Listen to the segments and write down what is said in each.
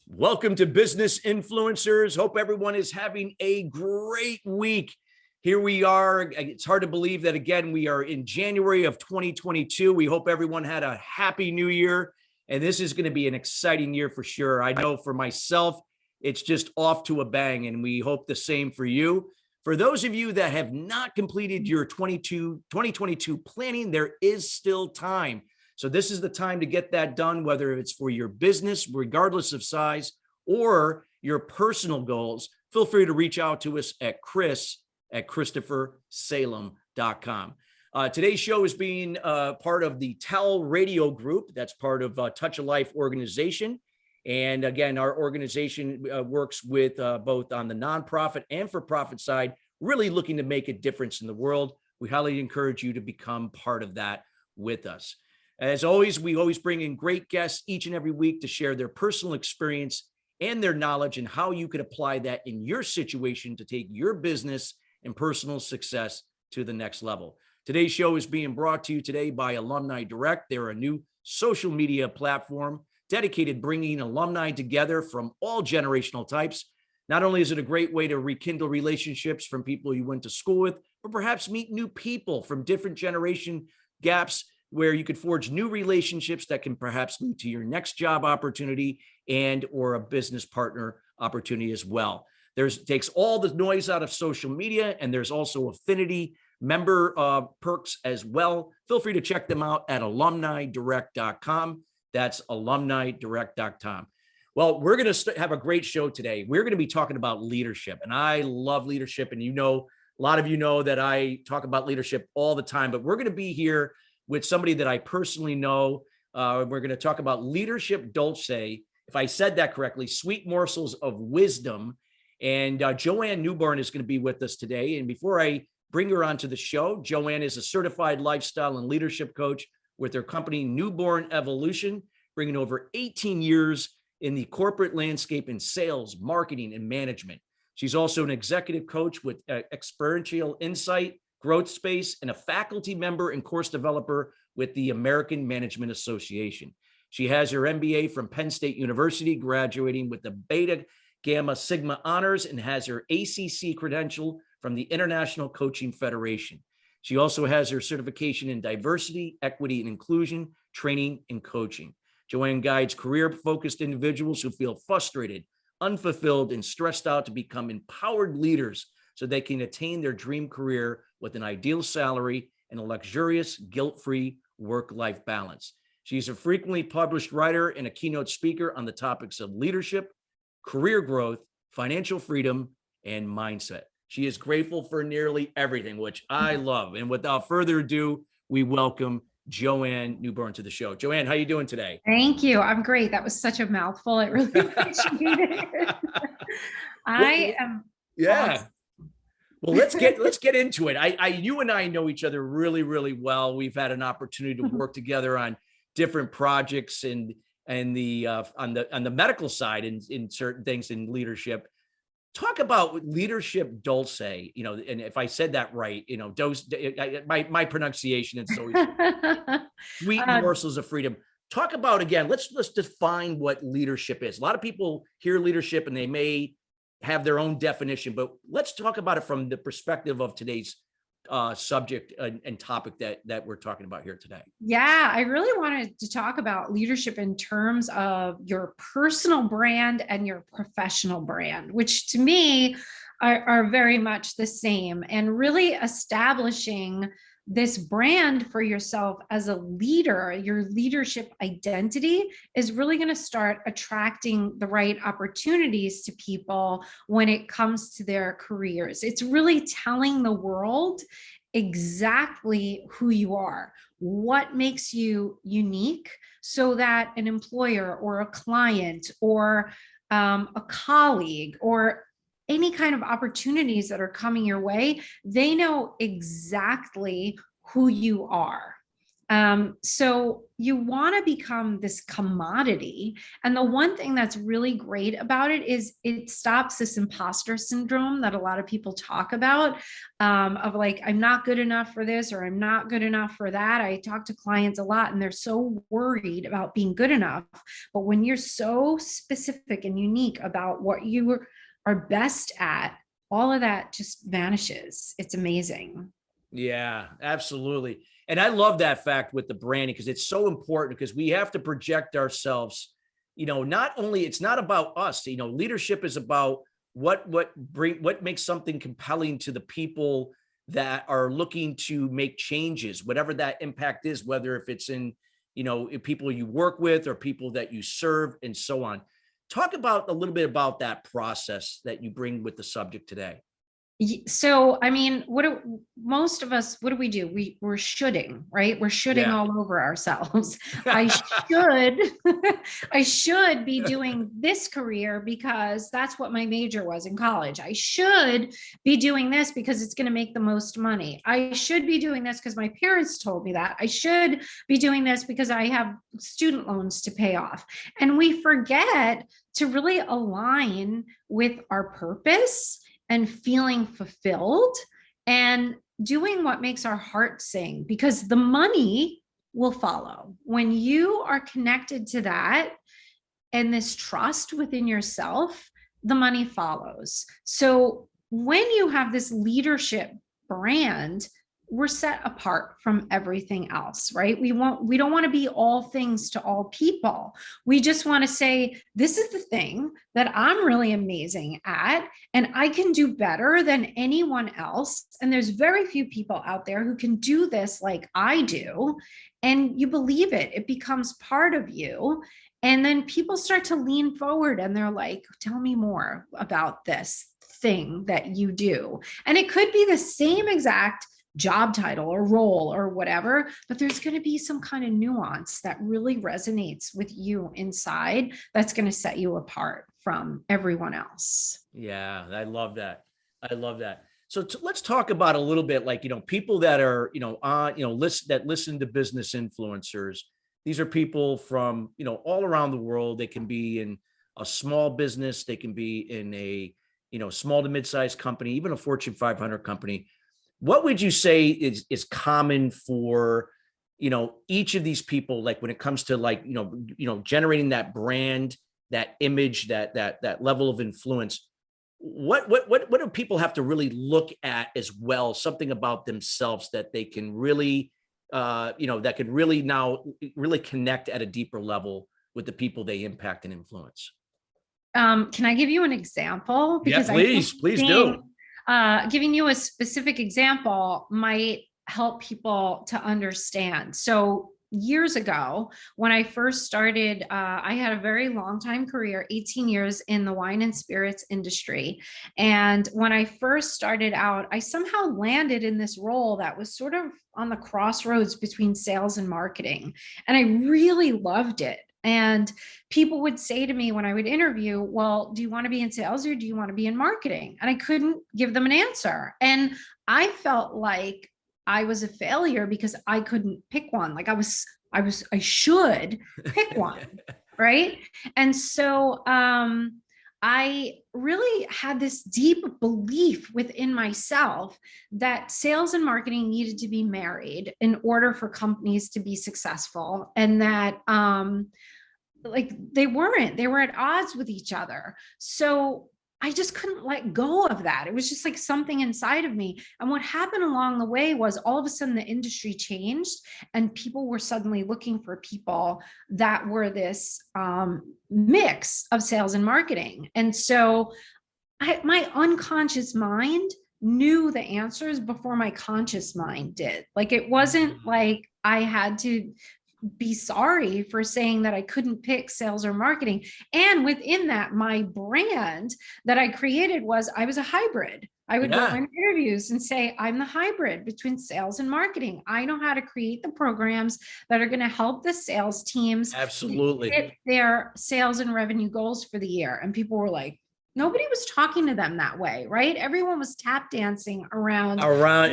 Welcome to Business Influencers. Hope everyone is having a great week. Here we are. It's hard to believe that, again, we are in January of 2022. We hope everyone had a happy new year, and this is going to be an exciting year for sure. I know for myself, it's just off to a bang, and we hope the same for you. For those of you that have not completed your 2022 planning, there is still time. So this is the time to get that done, whether it's for your business, regardless of size, or your personal goals. Feel free to reach out to us at chris@christophersalem.com. Today's show is being part of the TALRadio group. That's part of Touch of Life organization. And again, our organization works with both on the nonprofit and for-profit side, really looking to make a difference in the world. We highly encourage you to become part of that with us. As always, we always bring in great guests each and every week to share their personal experience and their knowledge and how you could apply that in your situation to take your business and personal success to the next level. Today's show is being brought to you today by Alumni Direct. They're a new social media platform dedicated bringing alumni together from all generational types. Not only is it a great way to rekindle relationships from people you went to school with, but perhaps meet new people from different generation gaps, where you could forge new relationships that can perhaps lead to your next job opportunity and or a business partner opportunity as well. Takes all the noise out of social media, and there's also affinity member perks as well. Feel free to check them out at alumnidirect.com. That's alumnidirect.com. Well, we're going to have a great show today. We're going to be talking about leadership, and I love leadership, and a lot of you know that I talk about leadership all the time, but we're going to be here with somebody that I personally know. We're going to talk about leadership Dolce, if I said that correctly, sweet morsels of wisdom. And Joanne Newborn is going to be with us today. And before I bring her onto the show, Joanne is a certified lifestyle and leadership coach with her company Newborn Evolution, bringing over 18 years in the corporate landscape in sales, marketing, and management. She's also an executive coach with experiential insight, growth space, and a faculty member and course developer with the American Management Association. She has her MBA from Penn State University, graduating with the Beta Gamma Sigma honors, and has her ACC credential from the International Coaching Federation. She also has her certification in diversity, equity, and inclusion, training, and coaching. Joanne guides career-focused individuals who feel frustrated, unfulfilled, and stressed out to become empowered leaders so they can attain their dream career with an ideal salary and a luxurious, guilt-free work-life balance. She's a frequently published writer and a keynote speaker on the topics of leadership, career growth, financial freedom, and mindset. She is grateful for nearly everything, which I love. And without further ado, we welcome Joanne Newborn to the show. Joanne, how are you doing today? Thank you. I'm great. That was such a mouthful. I really appreciate it. I am. Yeah. Awesome. Well, let's get into it. You and I know each other really, really well. We've had an opportunity to work together on different projects and on the medical side in certain things in leadership. Talk about leadership Dolce, and if I said that right, my pronunciation is always sweet morsels of freedom. Talk about, again, let's define what leadership is. A lot of people hear leadership and they may have their own definition, but let's talk about it from the perspective of today's subject and topic that we're talking about here today. Yeah, I really wanted to talk about leadership in terms of your personal brand and your professional brand, which to me are very much the same, and really establishing this brand for yourself as a leader. Your leadership identity is really going to start attracting the right opportunities to people when it comes to their careers. It's really telling the world exactly who you are, what makes you unique, so that an employer or a client or a colleague or any kind of opportunities that are coming your way, they know exactly who you are. So you want to become this commodity. And the one thing that's really great about it is it stops this imposter syndrome that a lot of people talk about, of like, I'm not good enough for this, or I'm not good enough for that. I talk to clients a lot and they're so worried about being good enough. But when you're so specific and unique about what you are best at, all of that just vanishes. It's amazing. Yeah, absolutely. And I love that fact with the branding, because it's so important, because we have to project ourselves. Not only, it's not about us, leadership is about what makes something compelling to the people that are looking to make changes, whatever that impact is, whether if it's in, people you work with or people that you serve and so on. Talk about a little bit about that process that you bring with the subject today. So, I mean, most of us, what do? We're shoulding, right? We're shoulding Yeah. all over ourselves. I should, I should be doing this career because that's what my major was in college. I should be doing this because it's going to make the most money. I should be doing this because my parents told me that. I should be doing this because I have student loans to pay off. And we forget to really align with our purpose and feeling fulfilled and doing what makes our heart sing, because the money will follow. When you are connected to that and this trust within yourself, the money follows. So when you have this leadership brand, we're set apart from everything else, right? We don't want to be all things to all people. We just want to say, this is the thing that I'm really amazing at, and I can do better than anyone else. And there's very few people out there who can do this like I do. And you believe it, it becomes part of you. And then people start to lean forward and they're like, tell me more about this thing that you do. And it could be the same exact job title or role or whatever, but there's going to be some kind of nuance that really resonates with you inside that's going to set you apart from everyone else. Yeah, I love that. I love that. So let's talk about a little bit, like, people that are, listen to business influencers. These are people from, all around the world. They can be in a small business. They can be in a, small to mid-sized company, even a Fortune 500 company. What would you say is common for, each of these people, like when it comes to like, generating that brand, that image, that level of influence? What do people have to really look at as well? Something about themselves that they can really, that could really now really connect at a deeper level with the people they impact and influence. Can I give you an example? Because please do. Giving you a specific example might help people to understand. So years ago, when I first started, I had a very long time career, 18 years in the wine and spirits industry. And when I first started out, I somehow landed in this role that was sort of on the crossroads between sales and marketing. And I really loved it. And people would say to me when I would interview, well, do you want to be in sales or do you want to be in marketing? And I couldn't give them an answer. And I felt like I was a failure because I couldn't pick one. Like I should pick one. Right. And so, I really had this deep belief within myself that sales and marketing needed to be married in order for companies to be successful, and that like they were at odds with each other. So I just couldn't let go of that. It was just like something inside of me. And what happened along the way was all of a sudden the industry changed and people were suddenly looking for people that were this mix of sales and marketing. And so my unconscious mind knew the answers before my conscious mind did. Like it wasn't like I had to be sorry for saying that I couldn't pick sales or marketing. And within that, my brand that I created was I was a hybrid. I would go in interviews and say, I'm the hybrid between sales and marketing. I know how to create the programs that are going to help the sales teams absolutely hit their sales and revenue goals for the year. And people were like, nobody was talking to them that way, right? Everyone was tap dancing around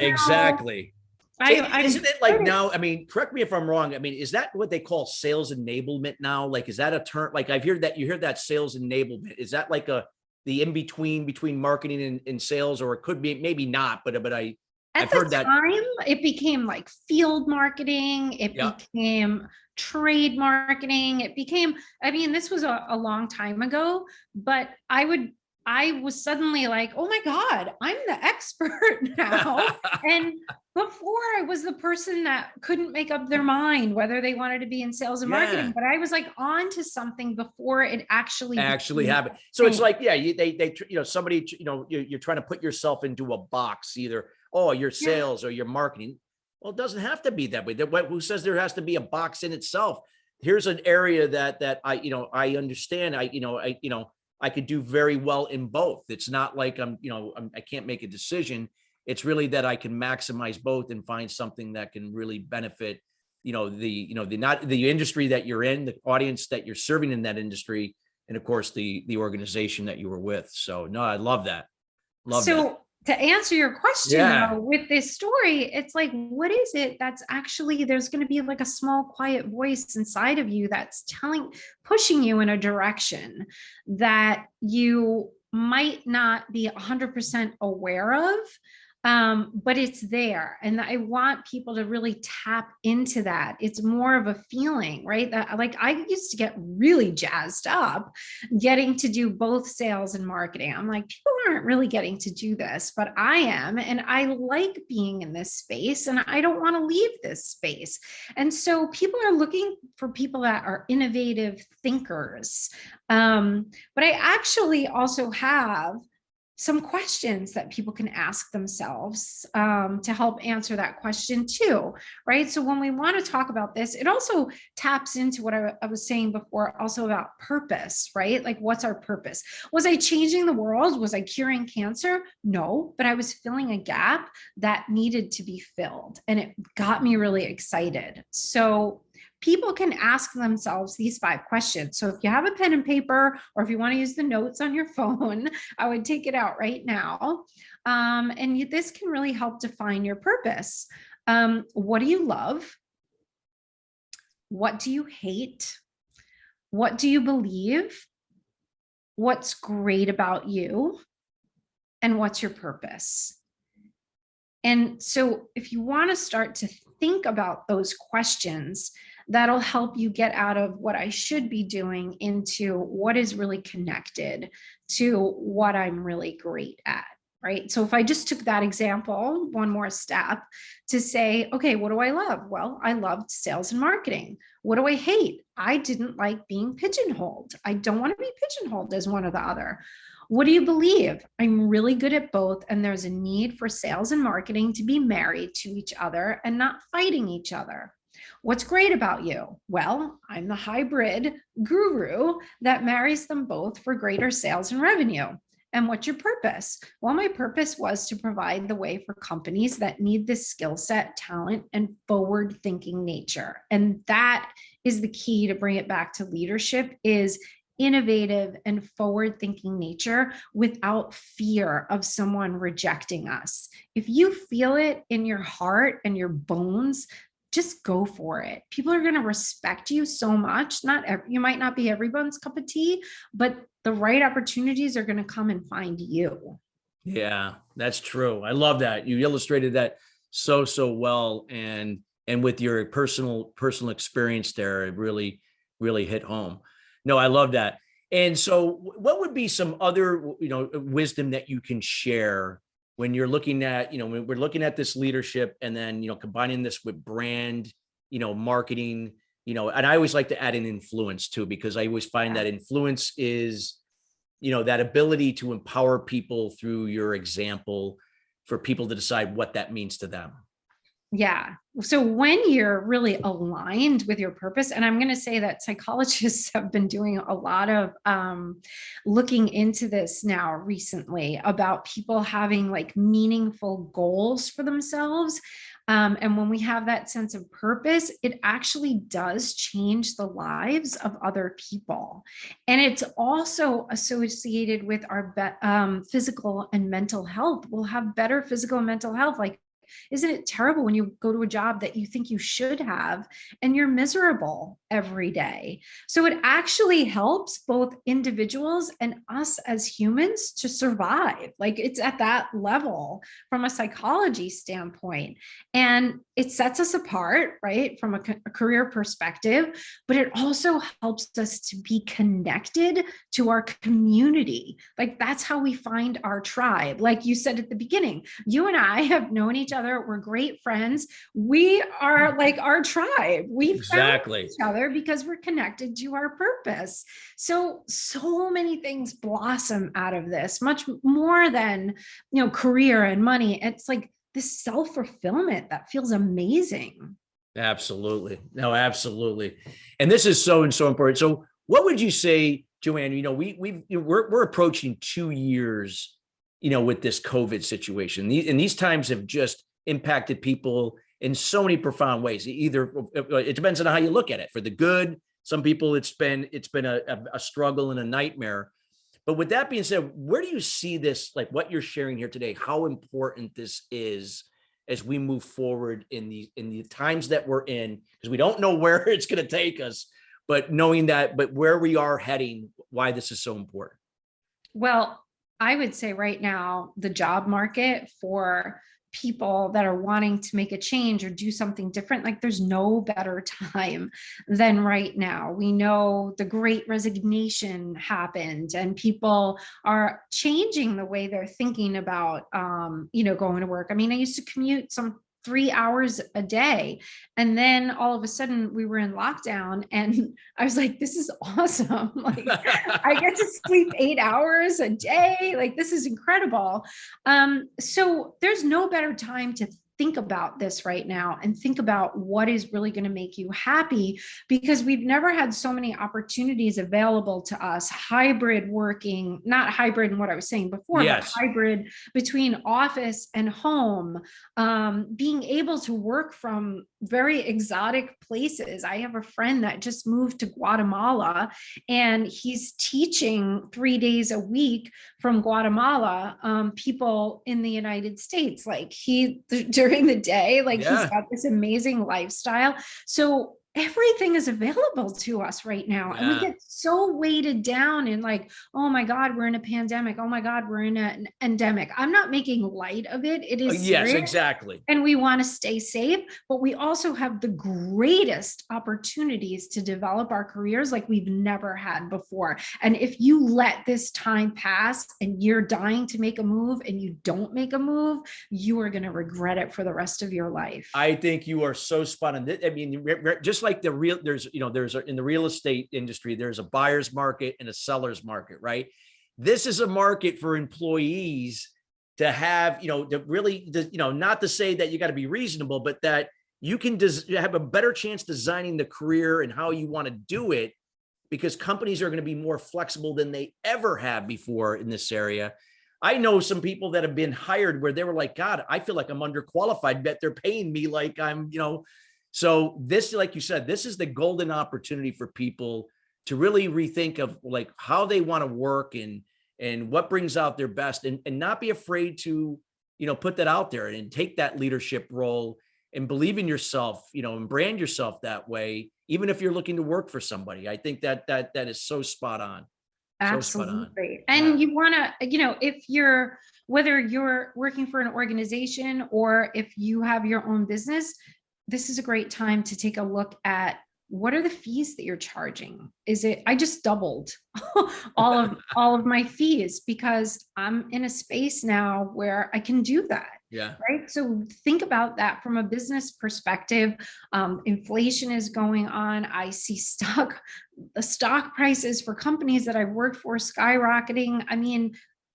exactly. Isn't it like now? I mean, correct me if I'm wrong. I mean, is that what they call sales enablement now? Like, is that a term? Like, I've heard that you hear that sales enablement. Is that like the in between marketing and sales, or it could be maybe not, but At I've heard the that. time, it became like field marketing. It Yeah, became trade marketing. It became, I mean, this was a long time ago, but I was suddenly like, oh my God, I'm the expert now. And before I was the person that couldn't make up their mind whether they wanted to be in sales and yeah. marketing, but I was like on to something before it actually Actually became have it. a So it's thing. like, yeah, they, somebody, you're trying to put yourself into a box, either, oh, your Yeah. sales or your marketing. Well, it doesn't have to be that way. Who says there has to be a box in itself? Here's an area that I understand. I could do very well in both. It's not like I can't make a decision. It's really that I can maximize both and find something that can really benefit, not the industry that you're in, the audience that you're serving in that industry, and of course the organization that you were with. So no, I love that. Love that. So to answer your question Yeah. though, with this story, it's like, what is it that's actually, there's going to be like a small, quiet voice inside of you that's pushing you in a direction that you might not be 100% aware of. But it's there. And I want people to really tap into that. It's more of a feeling, right? That like I used to get really jazzed up getting to do both sales and marketing. I'm like, people aren't really getting to do this, but I am. And I like being in this space and I don't want to leave this space. And so people are looking for people that are innovative thinkers. But I actually also have some questions that people can ask themselves to help answer that question too, right? So when we want to talk about this, it also taps into what I was saying before, also about purpose, right? Like, what's our purpose? Was I changing the world? Was I curing cancer? No, but I was filling a gap that needed to be filled, and it got me really excited. So people can ask themselves these 5 questions. So if you have a pen and paper, or if you want to use the notes on your phone, I would take it out right now. This can really help define your purpose. What do you love? What do you hate? What do you believe? What's great about you? And what's your purpose? And so if you want to start to think about those questions, that'll help you get out of what I should be doing into what is really connected to what I'm really great at, right? So if I just took that example, one more step to say, okay, what do I love? Well, I loved sales and marketing. What do I hate? I didn't like being pigeonholed. I don't want to be pigeonholed as one or the other. What do you believe? I'm really good at both, and there's a need for sales and marketing to be married to each other and not fighting each other. What's great about you? Well, I'm the hybrid guru that marries them both for greater sales and revenue. And what's your purpose? Well, my purpose was to provide the way for companies that need this skill set, talent, and forward-thinking nature. And that is the key to bring it back to leadership, is innovative and forward-thinking nature without fear of someone rejecting us. If you feel it in your heart and your bones, just go for it. People are going to respect you so much. You might not be everyone's cup of tea, but the right opportunities are going to come and find you. Yeah, that's true. I love that. You illustrated that so well, and with your personal experience there, it really hit home. No, I love that. And so what would be some other, wisdom that you can share when you're looking at, when we're looking at this leadership, and then, combining this with brand, marketing, and I always like to add an influence too, because I always find that influence is, that ability to empower people through your example, for people to decide what that means to them. Yeah. So when you're really aligned with your purpose, and I'm going to say that psychologists have been doing a lot of looking into this now recently, about people having like meaningful goals for themselves. And when we have that sense of purpose, it actually does change the lives of other people. And it's also associated with our physical and mental health. We'll have better physical and mental health. Like, isn't it terrible when you go to a job that you think you should have and you're miserable every day? So it actually helps both individuals and us as humans to survive. Like, it's at that level from a psychology standpoint. And it sets us apart, right, from a career perspective, but it also helps us to be connected to our community. Like, that's how we find our tribe. Like you said at the beginning, you and I have known each other. We're great friends. We are like our tribe. We found each other because we're connected to our purpose. So many things blossom out of this, much more than, career and money. It's like this self-fulfillment that feels amazing. Absolutely. No, absolutely. And this is so important. So what would you say, Joanne, we're approaching 2 years, with this COVID situation. And these times have just impacted people in so many profound ways. Either it depends on how you look at it. For the good, some people it's been a struggle and a nightmare. But with that being said, where do you see this, like what you're sharing here today, how important this is as we move forward in the times that we're in, because we don't know where it's going to take us, but knowing that, but where we are heading, why this is so important? Well, I would say right now, the job market for people that are wanting to make a change or do something different, like there's no better time than right now. We know the Great Resignation happened and people are changing the way they're thinking about, going to work. I mean, I used to commute 3 hours a day. And then all of a sudden we were in lockdown and I was like, this is awesome. Like, I get to sleep 8 hours a day. Like, this is incredible. So there's no better time to think about this right now and think about what is really going to make you happy, because we've never had so many opportunities available to us. Hybrid working, not hybrid in what I was saying before, Yes. but hybrid between office and home, being able to work from very exotic places. I have a friend that just moved to Guatemala and he's teaching 3 days a week from Guatemala, people in the United States. Like, during the day, like, he's got this amazing lifestyle. So everything is available to us right now. And we get so weighted down in like, oh my God, we're in a pandemic. Oh my God, we're in an endemic. I'm not making light of it. It is serious. Yes, exactly. And we want to stay safe, but we also have the greatest opportunities to develop our careers like we've never had before. And if you let this time pass and you're dying to make a move and you don't make a move, you are going to regret it for the rest of your life. I think you are so spot on. I mean, just like there's in the real estate industry, there's a buyer's market and a seller's market, right? This is a market for employees to have, not to say that you got to be reasonable, but that you can have a better chance designing the career and how you want to do it, because companies are going to be more flexible than they ever have before in this area. I know some people that have been hired where they were like, God, I feel like I'm underqualified, but they're paying me like I'm, so this, like you said, this is the golden opportunity for people to really rethink of like how they want to work and what brings out their best, and not be afraid to, put that out there and take that leadership role and believe in yourself, and brand yourself that way, even if you're looking to work for somebody. I think that is so spot on. Absolutely. And you want to, whether you're working for an organization or if you have your own business, this is a great time to take a look at what are the fees that you're charging? I just doubled all of my fees because I'm in a space now where I can do that. Yeah. Right. So think about that from a business perspective. Inflation is going on. I see the stock prices for companies that I've worked for skyrocketing. I mean,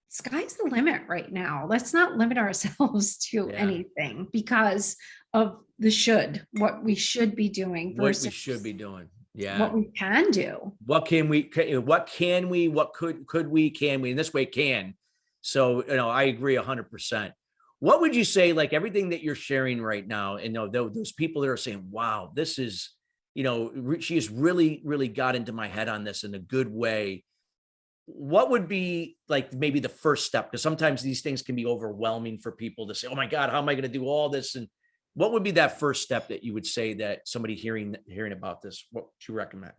sky's the limit right now. Let's not limit ourselves to anything because of what we should be doing versus what we should be doing. Yeah. What we can do. What can we, what could we, in this way can. So, I agree 100%. What would you say, like everything that you're sharing right now, and those people that are saying, wow, this is, she has really, really got into my head on this in a good way. what would be like maybe the first step? Because sometimes these things can be overwhelming for people to say, oh my God, how am I going to do all this? And what would be that first step that you would say that somebody hearing about this, what would you recommend?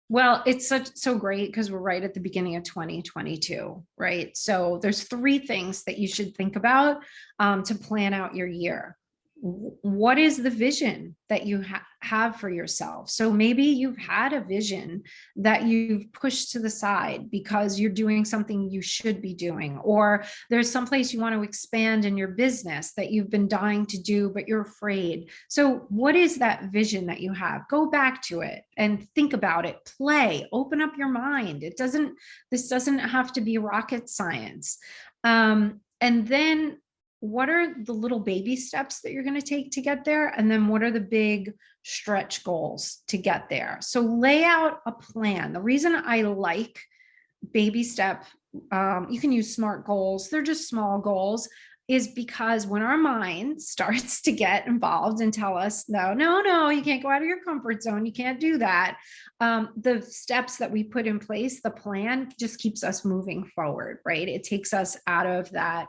Well, it's so great because we're right at the beginning of 2022, right? So there's three things that you should think about to plan out your year. What is the vision that you have for yourself? So maybe you've had a vision that you've pushed to the side because you're doing something you should be doing, or there's someplace you want to expand in your business that you've been dying to do, but you're afraid. So what is that vision that you have? Go back to it and think about it, play, open up your mind. This doesn't have to be rocket science. And then what are the little baby steps that you're going to take to get there? And then what are the big stretch goals to get there? So lay out a plan. The reason I like baby step, you can use SMART goals. They're just small goals, is because when our mind starts to get involved and tell us, no, you can't go out of your comfort zone. You can't do that. The steps that we put in place, the plan just keeps us moving forward, right? It takes us out of that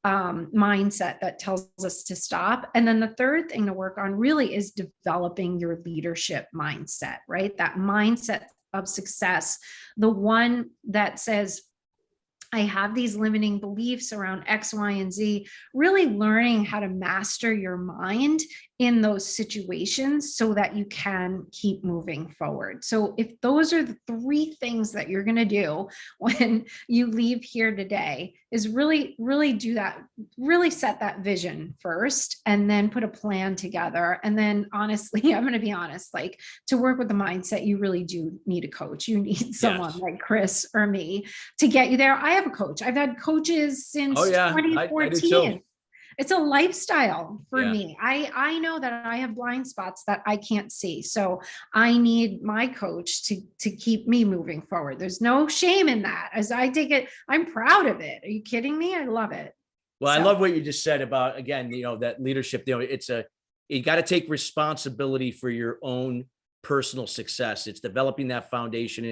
mindset that tells us to stop. And then the third thing to work on really is developing your leadership mindset, right? That mindset of success, the one that says, I have these limiting beliefs around X, Y, and Z, really learning how to master your mind in those situations so that you can keep moving forward. So if those are the three things that you're going to do when you leave here today, is really do that, really set that vision first, and then put a plan together. And then honestly, I'm going to be honest, like, to work with the mindset, you really do need a coach. You need someone like Chris or me to get you there. I have a coach. I've had coaches since 2014. I do too. It's a lifestyle for me. I know that I have blind spots that I can't see. So I need my coach to keep me moving forward. There's no shame in that. As I take it, I'm proud of it. Are you kidding me? I love it. Well, I love what you just said about, again, that leadership, you got to take responsibility for your own personal success. It's developing that foundation,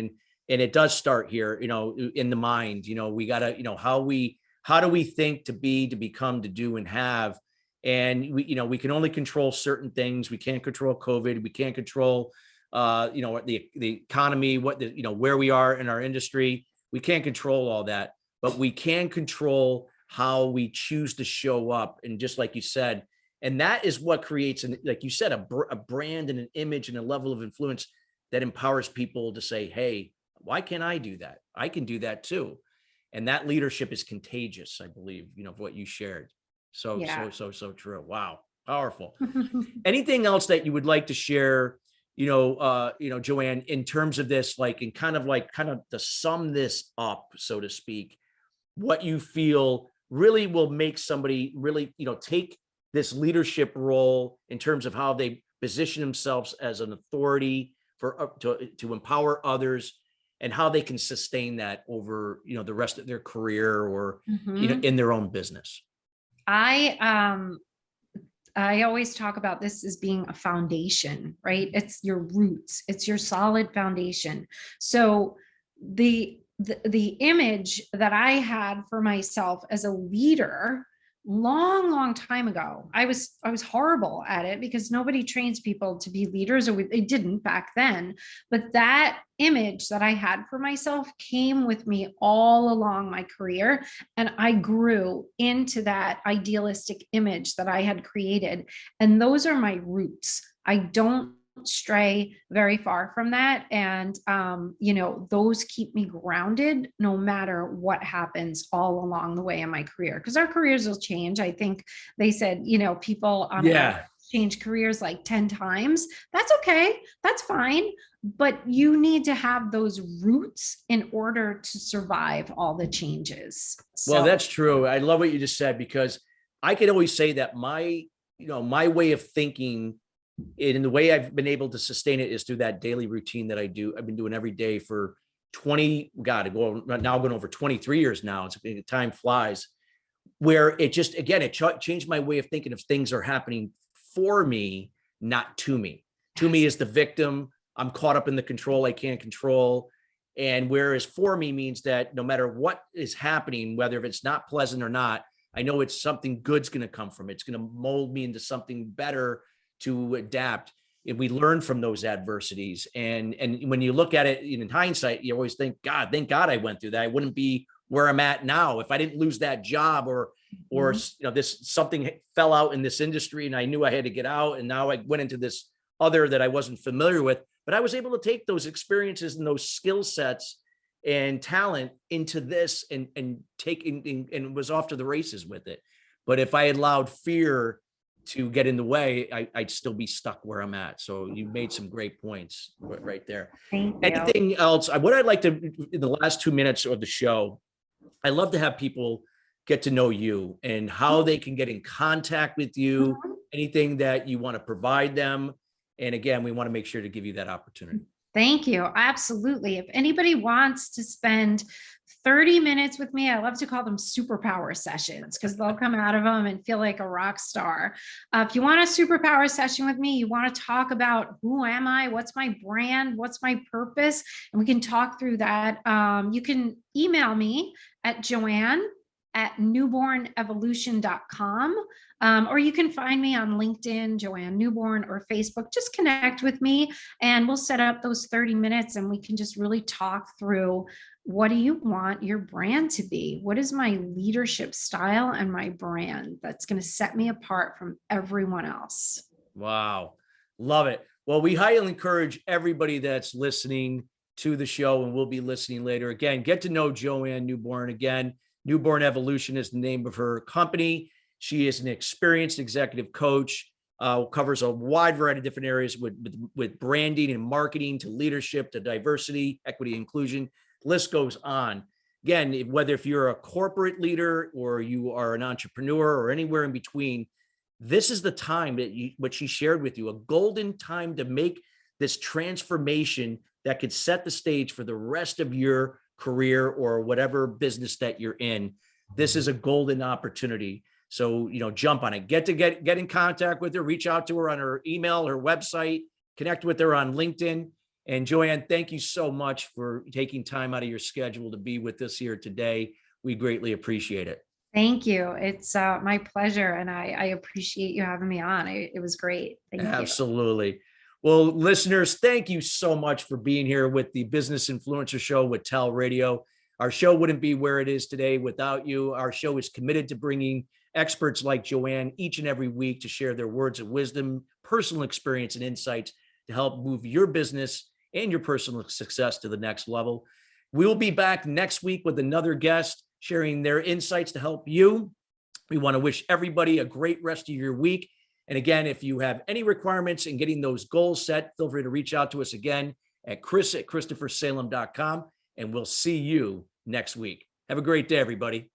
and it does start here, in the mind. We got to, how do we think to be, to become, to do, and have? And we can only control certain things. We can't control COVID. We can't control, the economy, where we are in our industry. We can't control all that, but we can control how we choose to show up. And just like you said, and that is what creates, like you said, a brand and an image and a level of influence that empowers people to say, hey, why can't I do that? I can do that too. And that leadership is contagious, I believe, of what you shared. So true. Wow. Powerful. Anything else that you would like to share, Joanne, in terms of this, like, and kind of to sum this up, so to speak, what you feel really will make somebody really, take this leadership role in terms of how they position themselves as an authority to empower others, and how they can sustain that over, the rest of their career, or, in their own business. I always talk about this as being a foundation, right? It's your roots. It's your solid foundation. So the image that I had for myself as a leader long time ago, I was horrible at it because nobody trains people to be leaders, or they didn't back then. But that image that I had for myself came with me all along my career, and I grew into that idealistic image that I had created. And those are my roots. I don't stray very far from that. And, those keep me grounded no matter what happens all along the way in my career, because our careers will change. I think they said, people change careers like 10 times. That's okay. That's fine. But you need to have those roots in order to survive all the changes. Well, that's true. I love what you just said, because I could always say that my way of thinking, and the way I've been able to sustain it, is through that daily routine that I do. I've been doing every day for now going over 23 years now. Time flies, where it just, again, it changed my way of thinking. If things are happening for me, not to me. To me is the victim. I'm caught up in the control I can't control. And whereas for me means that no matter what is happening, whether if it's not pleasant or not, I know it's something good's going to come from it. It's going to mold me into something better to adapt. And we learn from those adversities. And when you look at it in hindsight, you always think, God, thank God I went through that. I wouldn't be where I'm at now if I didn't lose that job or this something fell out in this industry and I knew I had to get out. And now I went into this other that I wasn't familiar with, but I was able to take those experiences and those skill sets and talent into this and was off to the races with it. But if I had allowed fear to get in the way, I'd still be stuck where I'm at. So you made some great points right there. Thank you. Anything else? What I'd like to, in the last 2 minutes of the show, I love to have people get to know you and how they can get in contact with you, anything that you want to provide them. And again, we want to make sure to give you that opportunity. Thank you. Absolutely. If anybody wants to spend 30 minutes with me, I love to call them superpower sessions because they'll come out of them and feel like a rock star. If you want a superpower session with me, you want to talk about who am I, what's my brand, what's my purpose, and we can talk through that. You can email me at joanne@newbornevolution.com. Or you can find me on LinkedIn, Joanne Newborn, or Facebook. Just connect with me and we'll set up those 30 minutes and we can just really talk through, what do you want your brand to be? What is my leadership style and my brand that's going to set me apart from everyone else? Wow. Love it. Well, we highly encourage everybody that's listening to the show and will be listening later. Again, get to know Joanne Newborn. Again, Newborn Evolution is the name of her company. She is an experienced executive coach, covers a wide variety of different areas with branding and marketing to leadership to diversity, equity, inclusion. The list goes on. Again, whether if you're a corporate leader or you are an entrepreneur or anywhere in between, this is the time that what she shared with you, a golden time to make this transformation that could set the stage for the rest of your career or whatever business that you're in. This is a golden opportunity. So, jump on it, get in contact with her, reach out to her on her email, her website, connect with her on LinkedIn. And Joanne, thank you so much for taking time out of your schedule to be with us here today. We greatly appreciate it. Thank you. It's my pleasure. And I appreciate you having me on. It was great. Thank you. Absolutely. Well, listeners, thank you so much for being here with the Business Influencer Show with TALRadio. Our show wouldn't be where it is today without you. Our show is committed to bringing experts like Joanne each and every week to share their words of wisdom, personal experience, and insights to help move your business and your personal success to the next level. We'll be back next week with another guest sharing their insights to help you. We want to wish everybody a great rest of your week. And again, if you have any requirements in getting those goals set, feel free to reach out to us again at chris@christophersalem.com, and we'll see you next week. Have a great day, everybody.